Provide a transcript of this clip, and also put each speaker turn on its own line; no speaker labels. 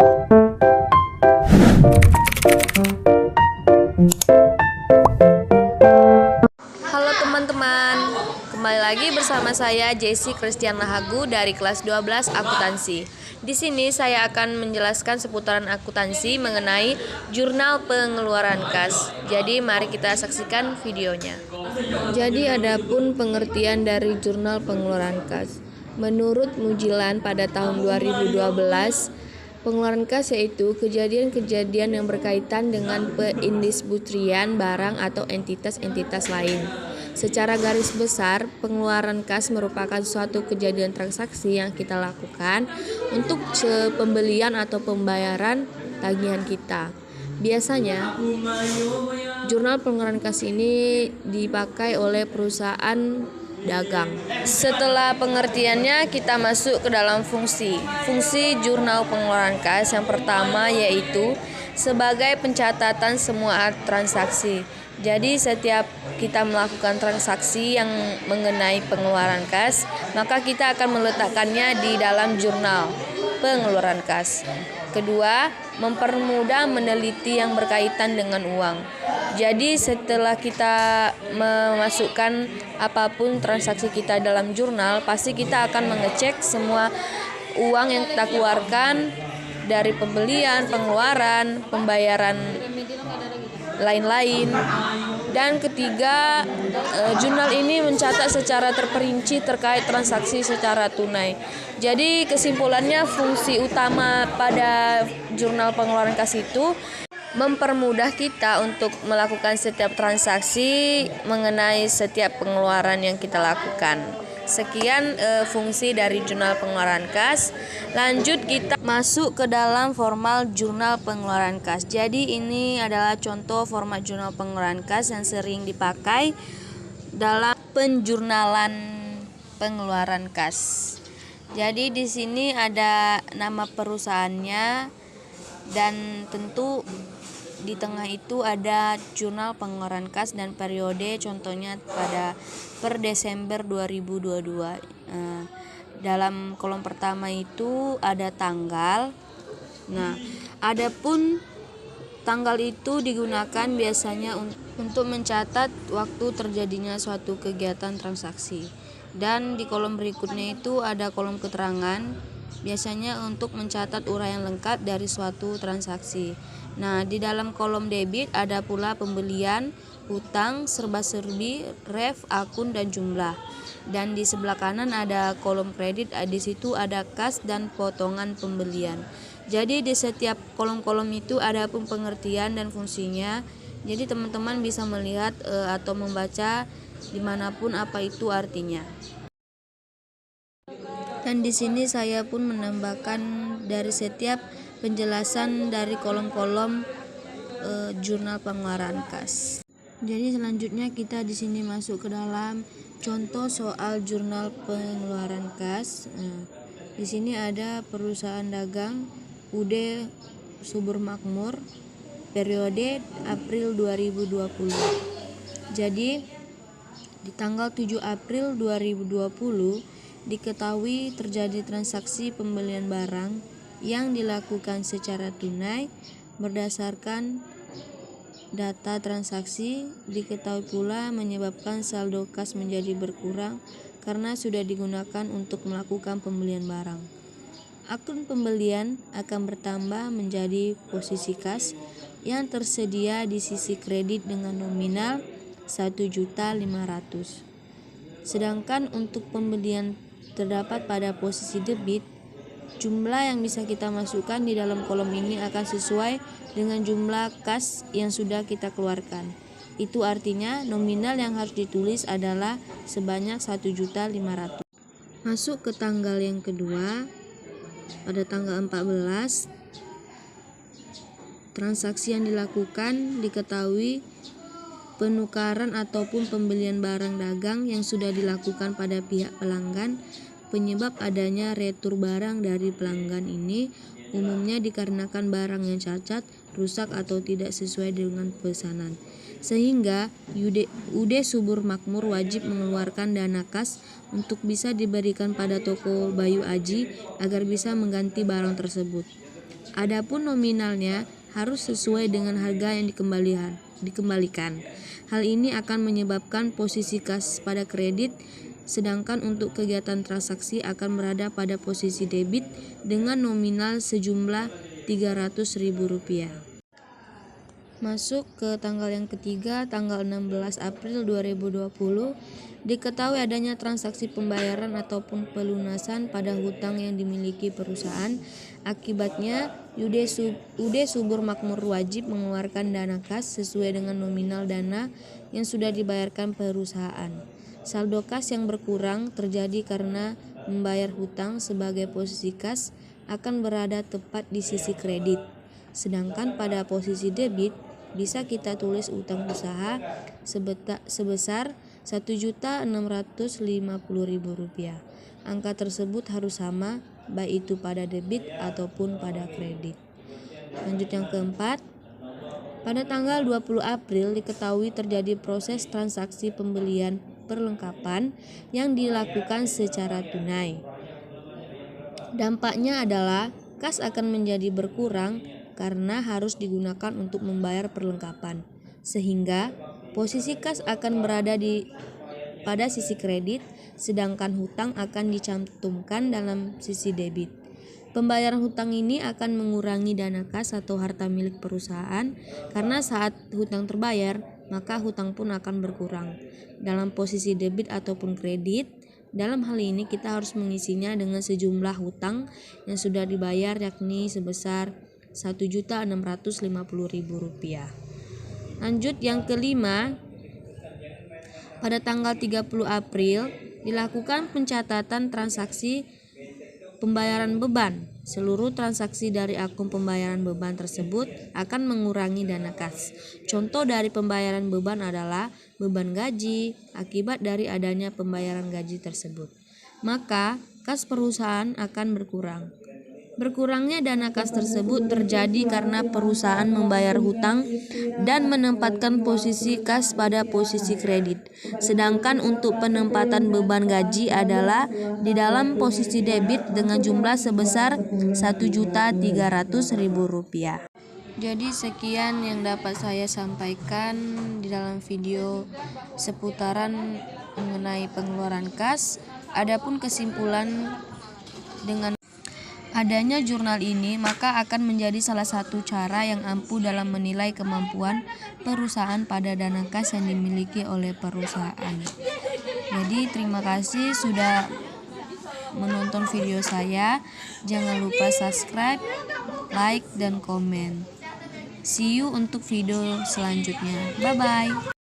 Halo teman-teman, kembali lagi bersama saya Jessie Christiana Hagu dari kelas 12 akuntansi. Di sini saya akan menjelaskan seputaran akuntansi mengenai jurnal pengeluaran kas. Jadi mari kita saksikan videonya. Jadi adapun pengertian dari jurnal pengeluaran kas. Menurut Mujilan pada tahun 2012, pengeluaran kas yaitu kejadian-kejadian yang berkaitan dengan perindistribusian barang atau entitas-entitas lain. Secara garis besar, pengeluaran kas merupakan suatu kejadian transaksi yang kita lakukan untuk pembelian atau pembayaran tagihan kita. Biasanya, jurnal pengeluaran kas ini dipakai oleh perusahaan dagang. Setelah pengertiannya, kita masuk ke dalam fungsi. Fungsi jurnal pengeluaran kas yang pertama yaitu sebagai pencatatan semua transaksi. Jadi setiap kita melakukan transaksi yang mengenai pengeluaran kas, maka kita akan meletakkannya di dalam jurnal pengeluaran kas. Kedua, mempermudah meneliti yang berkaitan dengan uang. Jadi setelah kita memasukkan apapun transaksi kita dalam jurnal, pasti kita akan mengecek semua uang yang kita keluarkan dari pembelian, pengeluaran, pembayaran lain-lain. Dan ketiga, jurnal ini mencatat secara terperinci terkait transaksi secara tunai. Jadi kesimpulannya, fungsi utama pada jurnal pengeluaran kas itu mempermudah kita untuk melakukan setiap transaksi mengenai setiap pengeluaran yang kita lakukan. Sekian fungsi dari jurnal pengeluaran kas. Lanjut kita masuk ke dalam formal jurnal pengeluaran kas. Jadi ini adalah contoh format jurnal pengeluaran kas yang sering dipakai dalam penjurnalan pengeluaran kas. Jadi di sini ada nama perusahaannya dan tentu di tengah itu ada jurnal pengeluaran kas dan periode, contohnya pada per Desember 2022. Dalam kolom pertama itu ada tanggal. Nah, adapun tanggal itu digunakan biasanya untuk mencatat waktu terjadinya suatu kegiatan transaksi. Dan di kolom berikutnya itu ada kolom keterangan, biasanya untuk mencatat uraian lengkap dari suatu transaksi. Nah, di dalam kolom debit ada pula pembelian, hutang, serba-serbi, ref, akun, dan jumlah. Dan di sebelah kanan ada kolom kredit, di situ ada kas dan potongan pembelian. Jadi di setiap kolom-kolom itu ada pun pengertian dan fungsinya. Jadi teman-teman bisa melihat atau membaca dimanapun apa itu artinya. Dan di sini saya pun menambahkan dari setiap penjelasan dari kolom-kolom jurnal pengeluaran kas. Jadi selanjutnya kita di sini masuk ke dalam contoh soal jurnal pengeluaran kas. Di sini ada perusahaan dagang UD Subur Makmur, periode April 2020. Jadi di tanggal 7 April 2020 diketahui terjadi transaksi pembelian barang yang dilakukan secara tunai berdasarkan data transaksi. Diketahui pula menyebabkan saldo kas menjadi berkurang karena sudah digunakan untuk melakukan pembelian barang. Akun pembelian akan bertambah menjadi posisi kas yang tersedia di sisi kredit dengan nominal 1.500.000. Sedangkan untuk pembelian terdapat pada posisi debit, jumlah yang bisa kita masukkan di dalam kolom ini akan sesuai dengan jumlah kas yang sudah kita keluarkan. Itu artinya nominal yang harus ditulis adalah sebanyak 1.500.000. Masuk ke tanggal yang kedua, pada tanggal 14, transaksi yang dilakukan diketahui penukaran ataupun pembelian barang dagang yang sudah dilakukan pada pihak pelanggan. Penyebab adanya retur barang dari pelanggan ini umumnya dikarenakan barang yang cacat, rusak atau tidak sesuai dengan pesanan. Sehingga UD Subur Makmur wajib mengeluarkan dana kas untuk bisa diberikan pada toko Bayu Aji agar bisa mengganti barang tersebut. Adapun nominalnya harus sesuai dengan harga yang dikembalikan. Hal ini akan menyebabkan posisi kas pada kredit, sedangkan untuk kegiatan transaksi akan berada pada posisi debit dengan nominal sejumlah Rp300.000. Masuk ke tanggal yang ketiga, tanggal 16 April 2020, diketahui adanya transaksi pembayaran ataupun pelunasan pada hutang yang dimiliki perusahaan. Akibatnya, UD Subur Makmur wajib mengeluarkan dana kas sesuai dengan nominal dana yang sudah dibayarkan perusahaan. Saldo kas yang berkurang terjadi karena membayar hutang sebagai posisi kas akan berada tepat di sisi kredit. Sedangkan pada posisi debit bisa kita tulis utang usaha sebesar Rp1.650.000. Angka tersebut harus sama baik itu pada debit ataupun pada kredit. Lanjut yang keempat. Pada tanggal 20 April diketahui terjadi proses transaksi pembelian perlengkapan yang dilakukan secara tunai. Dampaknya adalah kas akan menjadi berkurang karena harus digunakan untuk membayar perlengkapan, sehingga posisi kas akan berada pada sisi kredit, sedangkan hutang akan dicantumkan dalam sisi debit. Pembayaran hutang ini akan mengurangi dana kas atau harta milik perusahaan, karena saat hutang terbayar, maka hutang pun akan berkurang. Dalam posisi debit ataupun kredit, dalam hal ini kita harus mengisinya dengan sejumlah hutang yang sudah dibayar, yakni sebesar Rp1.650.000. Lanjut yang kelima. Pada tanggal 30 April dilakukan pencatatan transaksi pembayaran beban. Seluruh transaksi dari akun pembayaran beban tersebut akan mengurangi dana kas. Contoh dari pembayaran beban adalah beban gaji akibat dari adanya pembayaran gaji tersebut. Maka kas perusahaan akan berkurang. Berkurangnya dana kas tersebut terjadi karena perusahaan membayar hutang dan menempatkan posisi kas pada posisi kredit. Sedangkan untuk penempatan beban gaji adalah di dalam posisi debit dengan jumlah sebesar Rp1.300.000. Jadi sekian yang dapat saya sampaikan di dalam video seputaran mengenai pengeluaran kas. Adapun kesimpulan, dengan adanya jurnal ini, maka akan menjadi salah satu cara yang ampuh dalam menilai kemampuan perusahaan pada dana kas yang dimiliki oleh perusahaan. Jadi terima kasih sudah menonton video saya. Jangan lupa subscribe, like, dan komen. See you untuk video selanjutnya. Bye-bye.